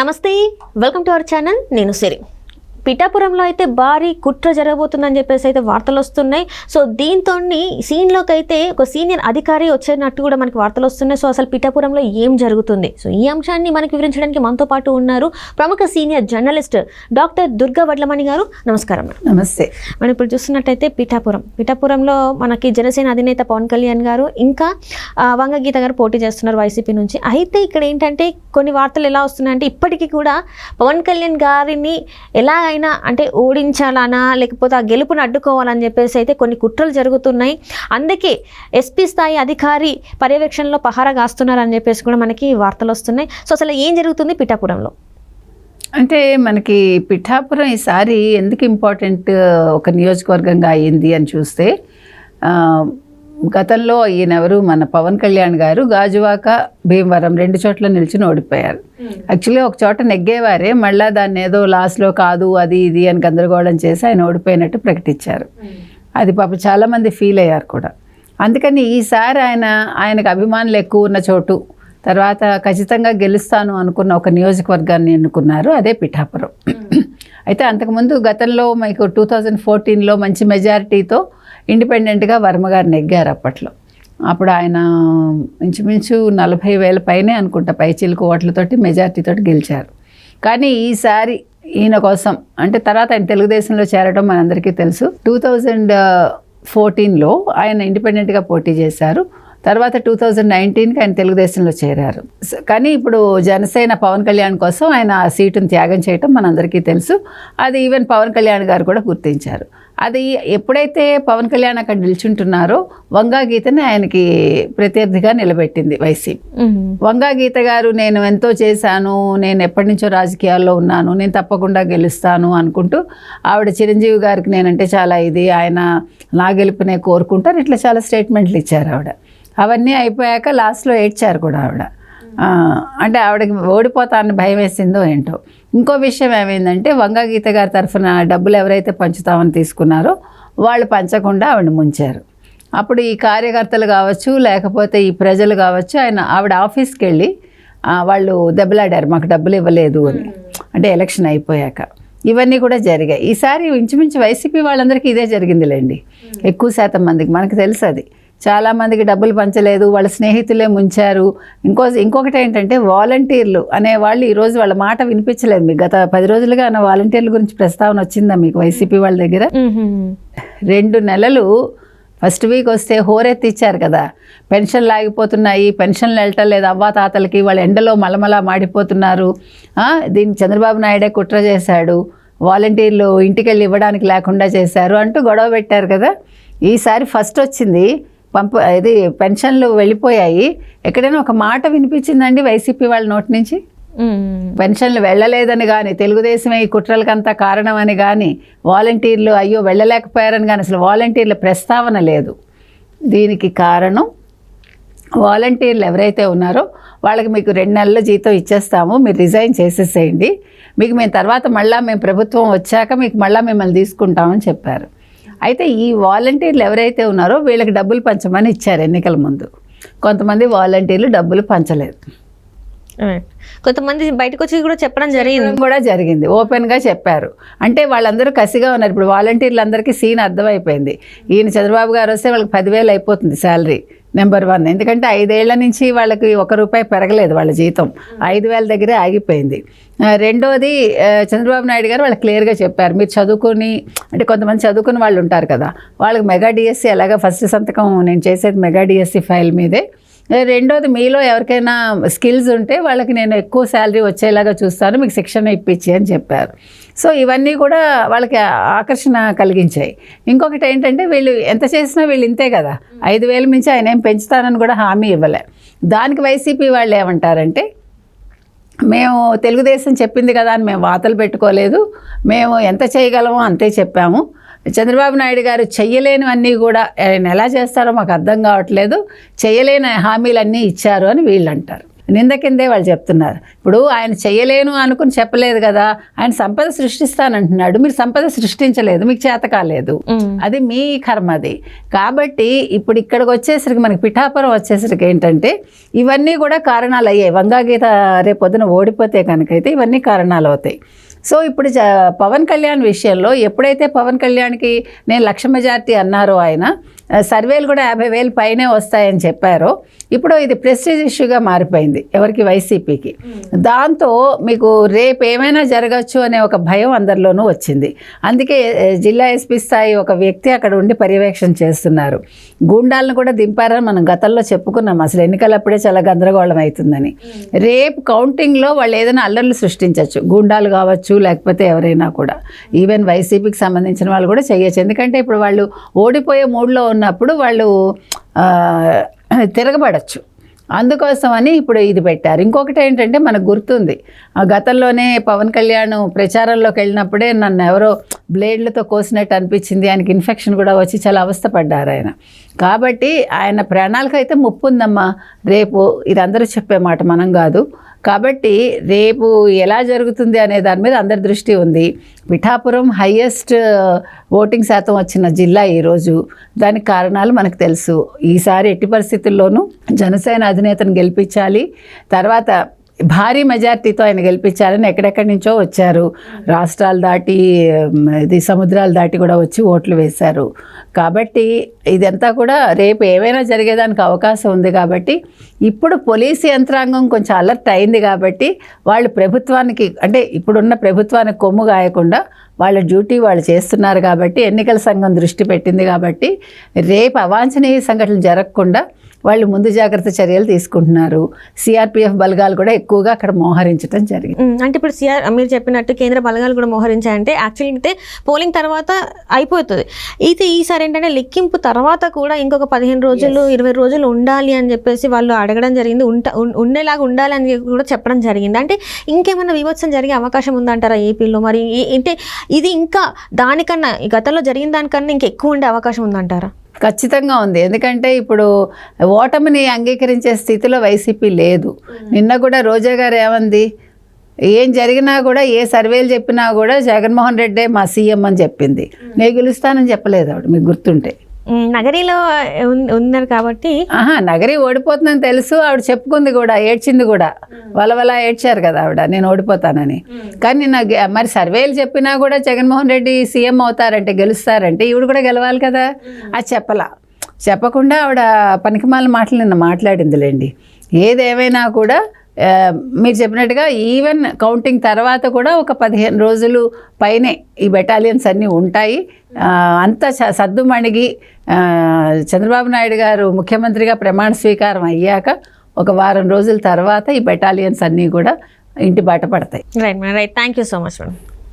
నమస్తే, welcome to our channel. నేను సిరి. పిఠాపురంలో అయితే భారీ కుట్ర జరగబోతుందని చెప్పేసి అయితే వార్తలు వస్తున్నాయి. సో దీంతో సీన్లోకి అయితే ఒక సీనియర్ అధికారి వచ్చేటట్టు కూడా మనకి వార్తలు వస్తున్నాయి. సో అసలు పిఠాపురంలో ఏం జరుగుతుంది, సో ఈ అంశాన్ని మనకి వివరించడానికి మనతో పాటు ఉన్నారు ప్రముఖ senior journalist doctor Durga Vadlamani గారు. నమస్కారం. నమస్తే. మనం ఇప్పుడు చూస్తున్నట్టయితే పిఠాపురంలో మనకి జనసేన అధినేత పవన్ కళ్యాణ్ గారు ఇంకా వంగగీత గారు పోటీ చేస్తున్నారు వైసీపీ నుంచి. అయితే ఇక్కడ ఏంటంటే కొన్ని వార్తలు ఎలా వస్తున్నాయంటే ఇప్పటికీ కూడా పవన్ కళ్యాణ్ గారిని ఎలా అంటే ఓడించాలనా లేకపోతే ఆ గెలుపును అడ్డుకోవాలని చెప్పేసి అయితే కొన్ని కుట్రలు జరుగుతున్నాయి. అందుకే ఎస్పీ స్థాయి అధికారి పర్యవేక్షణలో పహారా కాస్తున్నారని చెప్పేసి కూడా మనకి వార్తలు వస్తున్నాయి. సో అసలు ఏం జరుగుతుంది పిఠాపురంలో? అంటే మనకి పిఠాపురం ఈసారి ఎందుకు ఇంపార్టెంట్ ఒక నియోజకవర్గంగా అయ్యింది అని చూస్తే, గతంలో ఈయనెవరు మన పవన్ కళ్యాణ్ గారు గాజువాక, భీమవరం 2 చోట్ల నిలిచి ఓడిపోయారు. యాక్చువల్లీ ఒక చోట నెగ్గేవారే, మళ్ళీ దాన్ని ఏదో లాస్ట్లో కాదు అది ఇది అని గందరగోళం చేసి ఆయన ఓడిపోయినట్టు ప్రకటించారు. అది పాపం చాలామంది ఫీల్ అయ్యారు కూడా. అందుకని ఈసారి ఆయనకు అభిమానులు ఎక్కువ ఉన్న చోటు, తర్వాత ఖచ్చితంగా గెలుస్తాను అనుకున్న ఒక నియోజకవర్గాన్ని ఎన్నుకున్నారు, అదే పిఠాపురం. అయితే అంతకుముందు గతంలో మీకు 2014లో మంచి మెజారిటీతో ఇండిపెండెంట్గా వర్మగారు నెగ్గారు. అప్పుడు ఆయన ఇంచుమించు 40,000 పైనే అనుకుంటా పైచిలుకు ఓట్లతోటి మెజారిటీతోటి గెలిచారు. కానీ ఈసారి ఈయన కోసం అంటే తర్వాత ఆయన తెలుగుదేశంలో చేరడం మనందరికీ తెలుసు. 2014లో ఆయన ఇండిపెండెంట్గా పోటీ చేశారు. తర్వాత 2019కి ఆయన తెలుగుదేశంలో చేరారు. కానీ ఇప్పుడు జనసేన పవన్ కళ్యాణ్ కోసం ఆయన ఆ సీటును త్యాగం చేయటం మనందరికీ తెలుసు. అది ఈవెన్ పవన్ కళ్యాణ్ గారు కూడా గుర్తించారు. అది ఎప్పుడైతే పవన్ కళ్యాణ్ అక్కడ నిల్చుంటున్నారో వంగగీతని ఆయనకి ప్రత్యర్థిగా నిలబెట్టింది వైసీపీ. వంగగీత గారు నేను ఎంతో చేశాను, నేను ఎప్పటి నుంచో రాజకీయాల్లో ఉన్నాను, నేను తప్పకుండా గెలుస్తాను అనుకుంటూ ఆవిడ చిరంజీవి గారికి నేనంటే చాలా ఇది, ఆయన నా గెలుపునే కోరుకుంటారు, ఇట్లా చాలా స్టేట్మెంట్లు ఇచ్చారు ఆవిడ. అవన్నీ అయిపోయాక లాస్ట్లో ఏడ్చారు కూడా ఆవిడ. అంటే ఆవిడకి ఓడిపోతానని భయం వేసిందో ఏంటో. ఇంకో విషయం ఏమైందంటే వంగగీత గారి తరఫున డబ్బులు ఎవరైతే పంచుతామని తీసుకున్నారో వాళ్ళు పంచకుండా ఆవిడ ముంచారు. అప్పుడు ఈ కార్యకర్తలు కావచ్చు లేకపోతే ఈ ప్రజలు కావచ్చు ఆవిడ ఆఫీస్కి వెళ్ళి వాళ్ళు దెబ్బలాడారు, మాకు డబ్బులు ఇవ్వలేదు అని. అంటే ఎలక్షన్ అయిపోయాక ఇవన్నీ కూడా జరిగాయి. ఈసారి ఇంచుమించు వైసీపీ వాళ్ళందరికీ ఇదే జరిగిందిలేండి. ఎక్కువ శాతం మందికి మనకు తెలుసు అది. చాలామందికి డబ్బులు పంచలేదు, వాళ్ళ స్నేహితులే ముంచారు. ఇంకొకటి ఏంటంటే వాలంటీర్లు అనేవాళ్ళు ఈరోజు వాళ్ళ మాట వినిపించలేదు. మీకు గత 10 రోజులుగా అన్న వాలంటీర్ల గురించి ప్రస్తావన వచ్చిందా మీకు వైసీపీ వాళ్ళ దగ్గర? 2 నెలలు ఫస్ట్ వీక్ వస్తే హోరెత్తి ఇచ్చారు కదా, పెన్షన్లు ఆగిపోతున్నాయి, పెన్షన్లు వెళ్ళటం లేదు అవ్వాతాతలకి, వాళ్ళు ఎండలో మలమలా మాడిపోతున్నారు, దీన్ని చంద్రబాబు నాయుడే కుట్ర చేశాడు, వాలంటీర్లు ఇంటికి వెళ్ళి ఇవ్వడానికి లేకుండా చేశారు అంటూ గొడవ పెట్టారు కదా. ఈసారి ఫస్ట్ వచ్చింది ఇది పెన్షన్లు వెళ్ళిపోయాయి. ఎక్కడైనా ఒక మాట వినిపించిందండి వైసీపీ వాళ్ళ నోటి నుంచి? పెన్షన్లు వెళ్ళలేదని కానీ, తెలుగుదేశమే ఈ కుట్రలకంతా కారణం అని కానీ, వాలంటీర్లు అయ్యో వెళ్ళలేకపోయారని కానీ అసలు వాలంటీర్ల ప్రస్తావన లేదు. దీనికి కారణం వాలంటీర్లు ఎవరైతే ఉన్నారో వాళ్ళకి మీకు 2 నెలల జీతం ఇచ్చేస్తాము, మీరు రిజైన్ చేసేసేయండి, మీకు మేము తర్వాత మేము ప్రభుత్వం వచ్చాక మీకు మిమ్మల్ని తీసుకుంటామని చెప్పారు. అయితే ఈ వాలంటీర్లు ఎవరైతే ఉన్నారో వీళ్ళకి డబ్బులు పంచమని ఇచ్చారు ఎన్నికల ముందు. కొంతమంది వాలంటీర్లు డబ్బులు పంచలేదు, కొంతమంది బయటకు వచ్చి కూడా చెప్పడం జరిగింది, ఓపెన్గా చెప్పారు. అంటే వాళ్ళందరూ కసిగా ఉన్నారు. ఇప్పుడు వాలంటీర్లందరికీ సీన్ అర్థమైపోయింది. ఈయన చంద్రబాబు గారు వస్తే వాళ్ళకి 10,000 అయిపోతుంది శాలరీ, నెంబర్ 1. ఎందుకంటే 5 ఏళ్ల నుంచి వాళ్ళకి ₹1 పెరగలేదు వాళ్ళ జీతం, 5,000 దగ్గరే ఆగిపోయింది. రెండోది చంద్రబాబు నాయుడు గారు వాళ్ళకి క్లియర్గా చెప్పారు, మీరు చదువుకుని అంటే కొంతమంది చదువుకుని వాళ్ళు ఉంటారు కదా, వాళ్ళకి మెగా డిఎస్సి ఎలాగా ఫస్ట్ సంతకం నేను చేసేది మెగా డిఎస్సి ఫైల్ మీదే. రెండోది మీలో ఎవరికైనా స్కిల్స్ ఉంటే వాళ్ళకి నేను ఎక్కువ శాలరీ వచ్చేలాగా చూస్తాను, మీకు శిక్షణ ఇప్పించి అని చెప్పారు. సో ఇవన్నీ కూడా వాళ్ళకి ఆకర్షణ కలిగించాయి. ఇంకొకటి ఏంటంటే వీళ్ళు ఎంత చేసినా వీళ్ళు ఇంతే కదా, 5,000 మించి ఆయన ఏం పెంచుతానని కూడా హామీ ఇవ్వలే. దానికి వైసీపీ వాళ్ళు ఏమంటారంటే, మేము తెలుగుదేశం చెప్పింది కదా అని మేము వాతలు పెట్టుకోలేదు, మేము ఎంత చేయగలమో అంతే చెప్పాము, చంద్రబాబు నాయుడు గారు చెయ్యలేనివన్నీ కూడా ఆయన ఎలా చేస్తారో మాకు అర్థం కావట్లేదు, చెయ్యలేని హామీలన్నీ ఇచ్చారు అని వీళ్ళు అంటారు. నింద కిందే వాళ్ళు చెప్తున్నారు. ఇప్పుడు ఆయన చేయలేను అనుకుని చెప్పలేదు కదా, ఆయన సంపద సృష్టిస్తానంటున్నాడు, మీరు సంపద సృష్టించలేదు, మీకు చేత కాలేదు, అది మీ కర్మ అది. కాబట్టి ఇప్పుడు ఇక్కడికి వచ్చేసరికి మనకి పిఠాపురం వచ్చేసరికి ఏంటంటే ఇవన్నీ కూడా కారణాలు అయ్యాయి. వంగాగీత రేపొద్దున ఓడిపోతే కనుకైతే ఇవన్నీ కారణాలు అవుతాయి. సో ఇప్పుడు పవన్ కళ్యాణ్ విషయంలో ఎప్పుడైతే పవన్ కళ్యాణ్కి నేను 1,00,000 మెజార్టీ అన్నారో, ఆయన సర్వేలు కూడా 50,000 పైనే వస్తాయని చెప్పారో, ఇప్పుడు ఇది ప్రెస్టీజ్ ఇష్యూగా మారిపోయింది ఎవరికి, వైసీపీకి. దాంతో మీకు రేపు ఏమైనా జరగచ్చు అనే ఒక భయం అందరిలోనూ వచ్చింది. అందుకే జిల్లా ఎస్పీ స్థాయి ఒక వ్యక్తి అక్కడ ఉండి పర్యవేక్షణ చేస్తున్నారు. గూండాలను కూడా దింపారని మనం గతంలో చెప్పుకున్నాం, అసలు ఎన్నికలప్పుడే చాలా గందరగోళం అవుతుందని. రేపు కౌంటింగ్లో వాళ్ళు ఏదైనా అల్లర్లు సృష్టించవచ్చు, గూండాలు కావచ్చు, లేకపోతే ఎవరైనా కూడా, ఈవెన్ వైసీపీకి సంబంధించిన వాళ్ళు కూడా చేయొచ్చు. ఎందుకంటే ఇప్పుడు వాళ్ళు ఓడిపోయే మూడ్లో ఉన్నప్పుడు వాళ్ళు తిరగబడచ్చు. అందుకోసమని ఇప్పుడు ఇది పెట్టారు. ఇంకొకటి ఏంటంటే మనకు గుర్తుంది, గతంలోనే పవన్ కళ్యాణ్ ప్రచారంలోకి వెళ్ళినప్పుడే నన్ను ఎవరో బ్లేడ్లతో కోసినట్టు అనిపించింది, ఆయనకి ఇన్ఫెక్షన్ కూడా వచ్చి చాలా అవస్థపడ్డారు ఆయన. కాబట్టి ఆయన ప్రాణాలకు అయితే ముప్పు ఉందమ్మా రేపు, ఇది అందరూ చెప్పే మాట, మనం కాదు. కాబట్టి రేపు ఎలా జరుగుతుంది అనే దాని మీద అందరి దృష్టి ఉంది. పిఠాపురం హైయెస్ట్ ఓటింగ్ శాతం వచ్చిన జిల్లా ఈరోజు. దానికి కారణాలు మనకు తెలుసు. ఈసారి ఎట్టి పరిస్థితుల్లోనూ జనసేన అధినేతను గెలిపించాలి, తర్వాత భారీ మెజార్టీతో ఆయన గెలిపించాలని ఎక్కడెక్కడి నుంచో వచ్చారు, రాష్ట్రాలు దాటి ఇది సముద్రాలు దాటి కూడా వచ్చి ఓట్లు వేశారు. కాబట్టి ఇదంతా కూడా రేపు ఏమైనా జరిగేదానికి అవకాశం ఉంది. కాబట్టి ఇప్పుడు పోలీసు యంత్రాంగం కొంచెం అలర్ట్ అయింది కాబట్టి వాళ్ళు ప్రభుత్వానికి, అంటే ఇప్పుడున్న ప్రభుత్వానికి కొమ్ము గాయకుండా వాళ్ళ డ్యూటీ వాళ్ళు చేస్తున్నారు. కాబట్టి ఎన్నికల సంఘం దృష్టి పెట్టింది. కాబట్టి రేపు అవాంఛనీయ సంఘటనలు జరగకుండా వాళ్ళు ముందు జాగ్రత్త చర్యలు తీసుకుంటున్నారు. సిఆర్పిఎఫ్ బలగాలు కూడా ఎక్కువగా అక్కడ మోహరించడం జరిగింది. అంటే ఇప్పుడు మీరు చెప్పినట్టు కేంద్ర బలగాలు కూడా మోహరించాయంటే యాక్చువల్లీ అయితే పోలింగ్ తర్వాత అయిపోతుంది. అయితే ఈసారి ఏంటంటే లెక్కింపు తర్వాత కూడా ఇంకొక 15 రోజులు 20 రోజులు ఉండాలి అని చెప్పేసి వాళ్ళు అడగడం జరిగింది, ఉండేలాగా ఉండాలి అని కూడా చెప్పడం జరిగింది. అంటే ఇంకేమైనా వివత్సం జరిగే అవకాశం ఉందంటారా ఏపీలో? మరి అంటే ఇది ఇంకా దానికన్నా గతంలో జరిగిన దానికన్నా ఇంకా ఎక్కువ ఉండే అవకాశం ఉందంటారా? ఖచ్చితంగా ఉంది. ఎందుకంటే ఇప్పుడు ఓటమిని అంగీకరించే స్థితిలో వైసీపీ లేదు. నిన్న కూడా రోజా గారు ఏమంది, ఏం జరిగినా కూడా ఏ సర్వేలు చెప్పినా కూడా జగన్మోహన్ రెడ్డే మా సీఎం అని చెప్పింది. నేను గెలుస్తానని చెప్పలేదు ఆవిడ, మీకు గుర్తుంటే. నగరిలో ఉన్నారు కాబట్టి నగరి ఓడిపోతుందని తెలుసు, ఆవిడ చెప్పుకుంది కూడా, ఏడ్చింది కూడా, వలవలా ఏడ్చారు కదా ఆవిడ నేను ఓడిపోతానని. కానీ మరి సర్వేలు చెప్పినా కూడా జగన్మోహన్ రెడ్డి సీఎం అవుతారంటే, గెలుస్తారంటే ఈవిడ కూడా గెలవాలి కదా, అది చెప్పకుండా ఆవిడ పనికిమాల మాటలు నిన్న మాట్లాడిందిలేండి. ఏదేమైనా కూడా మీరు చెప్పినట్టుగా ఈవెన్ కౌంటింగ్ తర్వాత కూడా ఒక 15 రోజులు పైనే ఈ బెటాలియన్స్ అన్నీ ఉంటాయి. అంతా సద్దుమణిగి చంద్రబాబు నాయుడు గారు ముఖ్యమంత్రిగా ప్రమాణ స్వీకారం అయ్యాక ఒక వారం రోజుల తర్వాత ఈ బెటాలియన్స్ అన్నీ కూడా ఇంటి బాట పడతాయి. Right thank you so much madam.